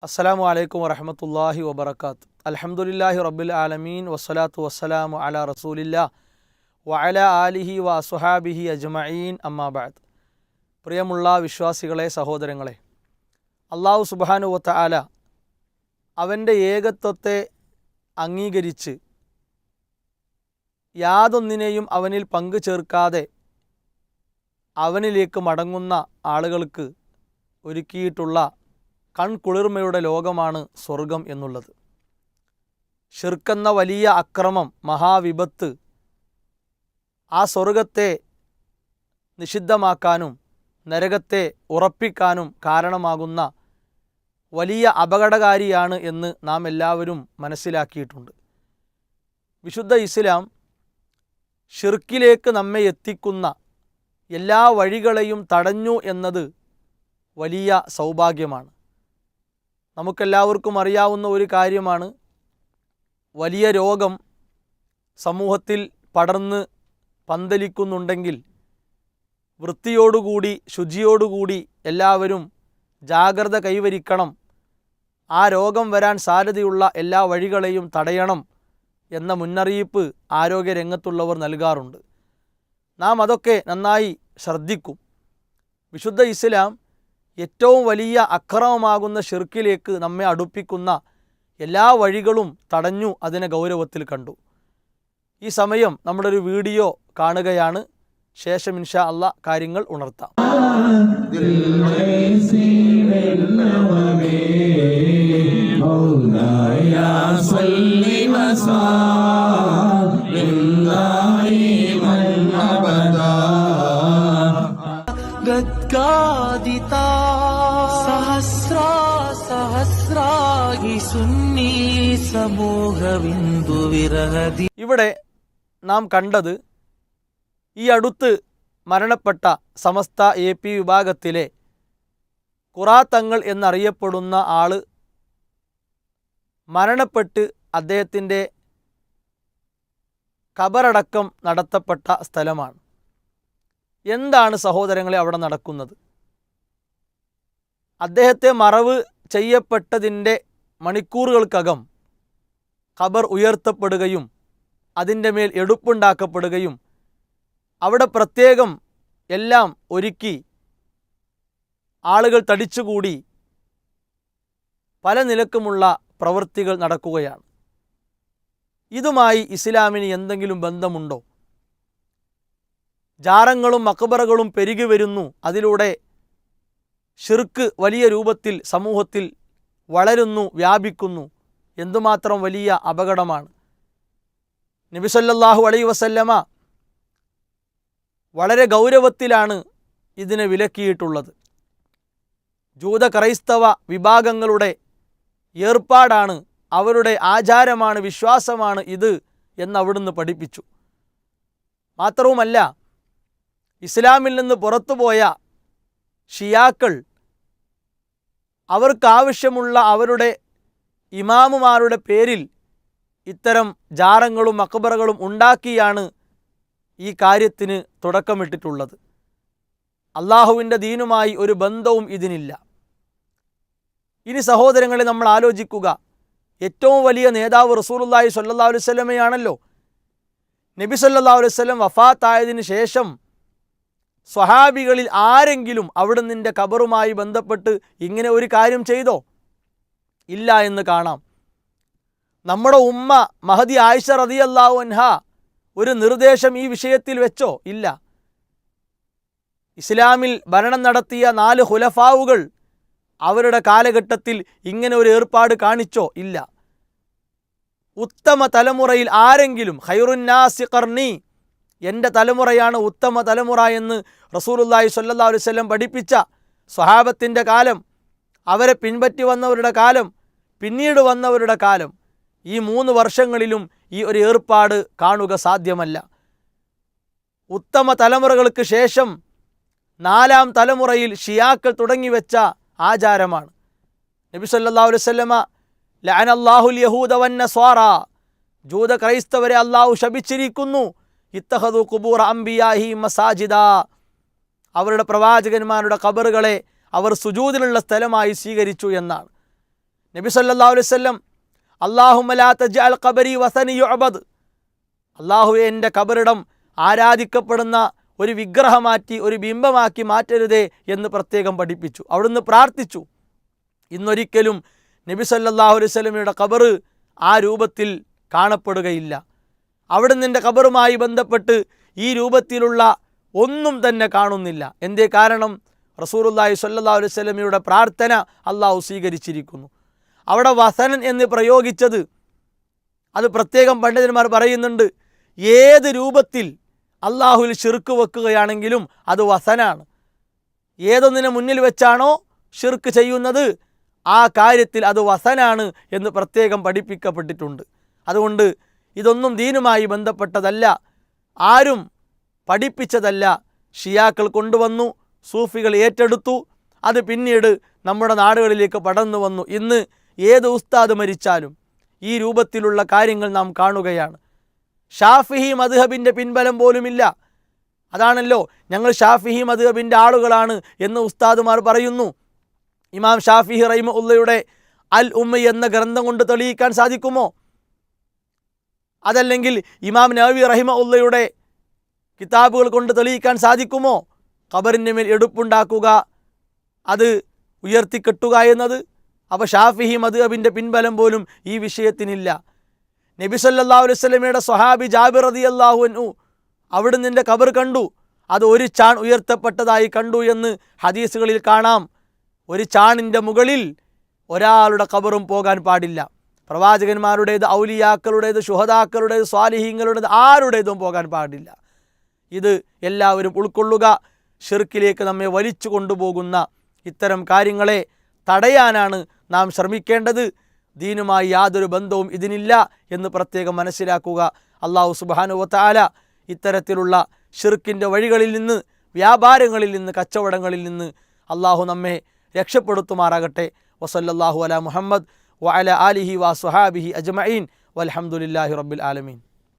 അസ്സലാമു അലൈക്കും വറഹ്മത്തുള്ളാഹി വബറകാത്ത്. അൽഹംദുലില്ലാഹി റബ്ബിൽ ആലമീൻ വസ്സലാത്തു വസ്സലാമു അലാ റസൂലില്ലാ വഅലാ ആലിഹി വ അസ്ഹാബിഹി അജ്മഈൻ അമ്മാ ബഅദ്. പ്രിയമുള്ള വിശ്വാസികളെ, സഹോദരങ്ങളെ, അല്ലാഹു സുബ്ഹാനഹു വ തആല അവൻ്റെ ഏകത്വത്തെ അംഗീകരിച്ച് യാതൊന്നിനെയും അവനിൽ പങ്കു ചേർക്കാതെ അവനിലേക്ക് മടങ്ങുന്ന ആളുകൾക്ക് ഒരുക്കിയിട്ടുള്ള കൺകുളിർമയുടെ ലോകമാണ് സ്വർഗം എന്നുള്ളത്. ഷിർക്കെന്ന വലിയ അക്രമം, മഹാവിപത്ത് ആ സ്വർഗത്തെ നിഷിദ്ധമാക്കാനും നരകത്തെ ഉറപ്പിക്കാനും കാരണമാകുന്ന വലിയ അപകടകാരിയാണ് എന്ന് നാം എല്ലാവരും മനസ്സിലാക്കിയിട്ടുണ്ട്. വിശുദ്ധ ഇസ്ലാം ഷിർക്കിലേക്ക് നമ്മെ എത്തിക്കുന്ന എല്ലാ വഴികളെയും തടഞ്ഞു എന്നത് വലിയ സൗഭാഗ്യമാണ്. നമുക്കെല്ലാവർക്കും അറിയാവുന്ന ഒരു കാര്യമാണ്, വലിയ രോഗം സമൂഹത്തിൽ പടർന്ന് പന്തലിക്കുന്നുണ്ടെങ്കിൽ വൃത്തിയോടുകൂടി ശുചിയോടുകൂടി എല്ലാവരും ജാഗ്രത കൈവരിക്കണം, ആ രോഗം വരാൻ സാധ്യതയുള്ള എല്ലാ വഴികളെയും തടയണം എന്ന മുന്നറിയിപ്പ് ആരോഗ്യരംഗത്തുള്ളവർ നൽകാറുണ്ട്. നാം അതൊക്കെ നന്നായി ശ്രദ്ധിക്കും. വിശുദ്ധ ഇസ്ലാം ഏറ്റവും വലിയ അക്രമമാകുന്ന ഷിർക്കിലേക്ക് നമ്മെ അടുപ്പിക്കുന്ന എല്ലാ വഴികളും തടഞ്ഞു, അതിനെ ഗൗരവത്തിൽ കണ്ടു. ഈ സമയം നമ്മുടെ ഒരു വീഡിയോ കാണുകയാണ്. ശേഷം ഇൻഷാ അല്ലാഹ് കാര്യങ്ങൾ ഉണർത്താം. ഇവിടെ നാം കണ്ടത് ഈ അടുത്ത് മരണപ്പെട്ട സമസ്ത AP വിഭാഗത്തിലെ ഖുറാത്തങ്ങൾ എന്നറിയപ്പെടുന്ന ആൾ മരണപ്പെട്ട് അദ്ദേഹത്തിൻ്റെ ഖബറടക്കം നടത്തപ്പെട്ട സ്ഥലമാണ്. എന്താണ് സഹോദരങ്ങളെ അവിടെ നടക്കുന്നത്? അദ്ദേഹത്തെ മറവ് ചെയ്യപ്പെട്ടതിൻ്റെ മണിക്കൂറുകൾക്കകം ഖബർ ഉയർത്തപ്പെടുകയും അതിൻ്റെ മേൽ എടുപ്പുണ്ടാക്കപ്പെടുകയും അവിടെ പ്രത്യേകം എല്ലാം ഒരുക്കി ആളുകൾ തടിച്ചുകൂടി പല നിലക്കുമുള്ള പ്രവൃത്തികൾ നടക്കുകയാണ്. ഇതുമായി ഇസ്ലാമിന് എന്തെങ്കിലും ബന്ധമുണ്ടോ? ജാറങ്ങളും മക്ബറകളും പെരുകി വരുന്നു. അതിലൂടെ ഷിർക്ക് വലിയ രൂപത്തിൽ സമൂഹത്തിൽ വളരുന്നു, വ്യാപിക്കുന്നു. എന്തുമാത്രം വലിയ അപകടമാണ്. നബി സല്ലല്ലാഹു അലൈഹി വസല്ലമ വളരെ ഗൗരവത്തിലാണ് ഇതിനെ വിലക്കിയിട്ടുള്ളത്. ജൂത ക്രൈസ്തവ വിഭാഗങ്ങളുടെ ഏർപ്പാടാണ്, അവരുടെ ആചാരമാണ്, വിശ്വാസമാണ് ഇത് എന്ന് അവിടുന്ന് പഠിപ്പിച്ചു. മാത്രവുമല്ല, ഇസ്ലാമിൽ നിന്ന് പുറത്തുപോയ ഷിയാക്കൾ അവർക്കാവശ്യമുള്ള അവരുടെ ഇമാമുമാരുടെ പേരിൽ ഇത്തരം ജാറങ്ങളും മക്ബറകളും ഉണ്ടാക്കിയാണ് ഈ കാര്യത്തിന് തുടക്കമിട്ടിട്ടുള്ളത്. അള്ളാഹുവിൻ്റെ ദീനുമായി ഒരു ബന്ധവും ഇതിനില്ല. ഇനി സഹോദരങ്ങളെ, നമ്മൾ ആലോചിക്കുക, ഏറ്റവും വലിയ നേതാവ് റസൂലുള്ളാഹി സ്വല്ലല്ലാഹു അലൈഹി വസല്ലമയാണല്ലോ. നബി സല്ലല്ലാഹു അലൈഹി വസല്ലം വഫാത്തായതിനു ശേഷം സ്വഹാബികളിൽ ആരെങ്കിലും അവിടുന്നിൻ്റെ ഖബറുമായി ബന്ധപ്പെട്ട് ഇങ്ങനെ ഒരു കാര്യം ചെയ്തോ? ഇല്ല എന്ന് കാണാം. നമ്മുടെ ഉമ്മ മഹദി ആയിഷ റളിയല്ലാഹു അൻഹ ഒരു നിർദ്ദേശം ഈ വിഷയത്തിൽ വെച്ചോ? ഇല്ല. ഇസ്ലാമിൽ ഭരണം നടത്തിയ 4 ഖുലഫാവുകൾ അവരുടെ കാലഘട്ടത്തിൽ ഇങ്ങനെ ഒരു ഏർപ്പാട് കാണിച്ചോ? ഇല്ല. ഉത്തമ തലമുറയിൽ ആരെങ്കിലും ഖൈറുന്നാസി ഖർനി, എൻ്റെ തലമുറയാണ് ഉത്തമ തലമുറ എന്ന് റസൂലുള്ളാഹി സ്വല്ലല്ലാഹു അലൈഹി വസല്ലം പഠിപ്പിച്ച സ്വഹാബത്തിൻ്റെ കാലം, അവരെ പിൻപറ്റി വന്നവരുടെ കാലം, പിന്നീട് വന്നവരുടെ കാലം, ഈ 3 വർഷങ്ങളിലും ഈ ഒരു ഏർപ്പാട് കാണുക സാധ്യമല്ല. ഉത്തമ തലമുറകൾക്ക് ശേഷം 4ാം തലമുറയിൽ ഷിയാക്കൾ തുടങ്ങിവെച്ച ആചാരമാണ്. നബി സല്ലല്ലാഹു അലൈഹി വസല്ലമ ലഅനല്ലാഹുൽ യഹൂദ വന്നസ്വാറ, ജൂത ക്രൈസ്തവരെ അല്ലാഹു ശപിച്ചിരിക്കുന്നു, ഇത്തഖദു ഖുബൂറ അംബിയാഹി മസാജിദ, അവരുടെ പ്രവാചകന്മാരുടെ ഖബറുകളെ അവർ സുജൂദിനുള്ള സ്ഥലമായി സ്വീകരിച്ചു എന്നാണ്. നബി സല്ലല്ലാഹു അലൈഹി വസല്ലം അല്ലാഹുമ്മ ലാ തജ്അൽ ഖബരി വസനി യുഅബദ്, അല്ലാഹുവേ എൻ്റെ ഖബറിടം ആരാധിക്കപ്പെടുന്ന ഒരു വിഗ്രഹമാക്കി ഒരു ബിംബമാക്കി മാറ്റരുതേ എന്ന് പ്രത്യേകം പഠിപ്പിച്ചു. അവിടുന്ന് പ്രാർത്ഥിച്ചു. ഇന്നൊരിക്കലും നബി സല്ലല്ലാഹു അലൈഹി വസല്ലമയുടെ ഖബർ ആ രൂപത്തിൽ കാണപ്പെടുകയില്ല. അവിടുന്ന് എൻ്റെ ഖബറുമായി ബന്ധപ്പെട്ട് ഈ രൂപത്തിലുള്ള ഒന്നും തന്നെ കാണുന്നില്ല. എന്തേ കാരണം? റസൂലുള്ളാഹി സ്വല്ലല്ലാഹു അലൈഹി വസല്ലമയുടെ പ്രാർത്ഥന അള്ളാഹു സ്വീകരിച്ചിരിക്കുന്നു. അവിടെ വസനൻ എന്ന് പ്രയോഗിച്ചത് അത് പ്രത്യേകം പണ്ഡിതന്മാർ പറയുന്നുണ്ട്. ഏത് രൂപത്തിൽ അള്ളാഹുവിൽ ശിർക്ക് വെക്കുകയാണെങ്കിലും അത് വസനാണ്. ഏതൊന്നിനെ മുന്നിൽ വെച്ചാണോ ശിർക്ക് ചെയ്യുന്നത് ആ കാര്യത്തിൽ അത് വസനാണ് എന്ന് പ്രത്യേകം പഠിപ്പിക്കപ്പെട്ടിട്ടുണ്ട്. അതുകൊണ്ട് ഇതൊന്നും ദീനുമായി ബന്ധപ്പെട്ടതല്ല, ആരും പഠിപ്പിച്ചതല്ല. ഷിയാക്കൾ കൊണ്ടുവന്നു, സൂഫികൾ ഏറ്റെടുത്തു, അത് പിന്നീട് നമ്മുടെ നാടുകളിലേക്ക് പടർന്നു വന്നു. ഇന്ന് ഏത് ഉസ്താദ് മരിച്ചാലും ഈ രൂപത്തിലുള്ള കാര്യങ്ങൾ നാം കാണുകയാണ്. ഷാഫിഹി മദ്ഹബിൻ്റെ പിൻബലം പോലുമില്ല. അതാണല്ലോ ഞങ്ങൾ ഷാഫിഹി മദ്ഹബിൻ്റെ ആളുകളാണ് എന്ന് ഉസ്താദുമാർ പറയുന്നു. ഇമാം ഷാഫിഹി റഹിമഹുള്ളയുടെ അൽ ഉമ്മ എന്ന ഗ്രന്ഥം കൊണ്ട് തെളിയിക്കാൻ സാധിക്കുമോ? അതല്ലെങ്കിൽ ഇമാം നവവി റഹിമഹുള്ളയുടെ കിതാബുകൾ കൊണ്ട് തെളിയിക്കാൻ സാധിക്കുമോ ഖബറിൻ്റെ മേൽ എടുപ്പുണ്ടാക്കുക, അത് ഉയർത്തിക്കെട്ടുക എന്നത്? അപ്പോൾ ഷാഫിഹി മദ്ഹബിൻ്റെ പിൻബലം പോലും ഈ വിഷയത്തിനില്ല. നബി സല്ലല്ലാഹു അലൈഹി വസല്ലമയുടെ സ്വഹാബി ജാബിർ റളിയല്ലാഹു അൻഹു അവിടുന്ന് നിൻ്റെ ഖബർ കണ്ടു, അത് ഒരു ചാൺ ഉയർത്തപ്പെട്ടതായി കണ്ടു എന്ന് ഹദീസുകളിൽ കാണാം. ഒരു ചാണിൻ്റെ മുകളിൽ ഒരാളുടെ ഖബറും പോകാൻ പാടില്ല. പ്രവാചകന്മാരുടേത്, ഔലിയാക്കളുടേത്, ശുഹദാക്കളുടേത്, സ്വാലിഹീങ്ങളുടേത്, ആരുടേതും പോകാൻ പാടില്ല. ഇത് എല്ലാവരും ഉൾക്കൊള്ളുക. ഷിർക്കിലേക്ക് നമ്മെ വലിച്ചു കൊണ്ടുപോകുന്ന ഇത്തരം കാര്യങ്ങളെ തടയാനാണ് നാം ശ്രമിക്കേണ്ടത്. ദീനുമായി യാതൊരു ബന്ധവും ഇതിനില്ല എന്ന് പ്രത്യേകം മനസ്സിലാക്കുക. അല്ലാഹു സുബ്ഹാനഹു വ തആല ഇത്തരത്തിലുള്ള ഷിർക്കിൻ്റെ വഴികളിൽ നിന്ന്, വ്യാപാരങ്ങളിൽ നിന്ന്, കച്ചവടങ്ങളിൽ നിന്ന് അല്ലാഹു നമ്മെ രക്ഷപ്പെടുത്തുമാറാകട്ടെ. വസല്ലല്ലാഹു അലാ മുഹമ്മദ് വഅലാ ആലിഹി വസ്വഹാബിഹി അജ്മഈൻ വൽഹംദുലില്ലാഹി റബ്ബിൽ ആലമീൻ.